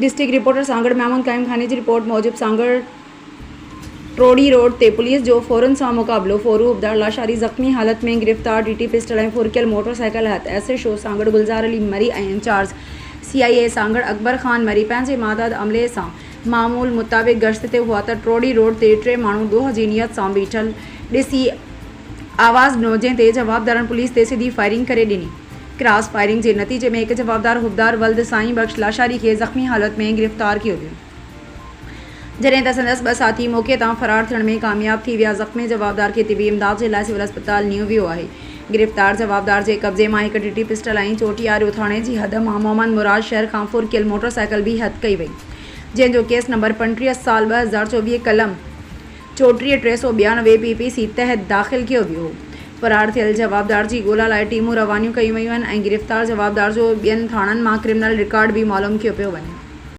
District reporter Sanghar Mahmud कायम खाने की रिपोर्ट मूजिब सांगड़ ट्रोडी रोड ते पुलिस जो फ़ौरन सां मुक़ाबलो फोरू उबदार लाशारी ज़ख़्मी हालत में गिरफ़्तार डीटी पिस्टल ऐं फुरकियल मोटरसाइकिल हथ SHO सांगड़ गुलज़ार अली मरी ऐं इंचार्ज CIA सांगड़ अकबर ख़ान मरी पंहिंजे मादाद अमले सां मामूल मुताबिक़ गश्त ते हुआ त ट्रोडी रोड ते 3 माण्हू दोह जी नियत सां बीठल ॾिसी आवाज़ ॾिनो जंहिं ते जवाबदारनि पुलिस ते सिधी फायरिंग करे ॾिनी। क्रॉस फायरिंग के नतीजे में एक जवाबदार हुबदार वल्द साईं बख्श लाशारी के ज़ख़्मी हालत में गिरफ़्तार किया वियो जॾहिं त संदसि 2 साथी मौके तां फ़रार थियण में कामयाब थी विया। ज़ख़्मी जवाबदार के तिबी इमदाद जे लाइ सिविल अस्पताल नियो वियो आहे। गिरफ़्तार जवाबदार जे कब्ज़े मां हिकु डीटी पिस्टल ऐं चोटियारियो थाणे जी हद मां मोहम्मद मुराद शहर खां फुरकियल मोटरसाइकिल भी हथ कई वई जंहिंजो केस नंबर 35 साल 2024 कलम 34,392 PPC तहत दाख़िल कियो वियो हो। फ़रार थियल जवाबदार जी ॻोल्हा लाइ टीमूं रवानियूं कयूं वयूं आहिनि ऐं गिरफ़्तार जवाबदार जो ॿियनि थाणनि मां क्रिमिनल रिकॉर्ड भी मालूम कयो पियो वञे।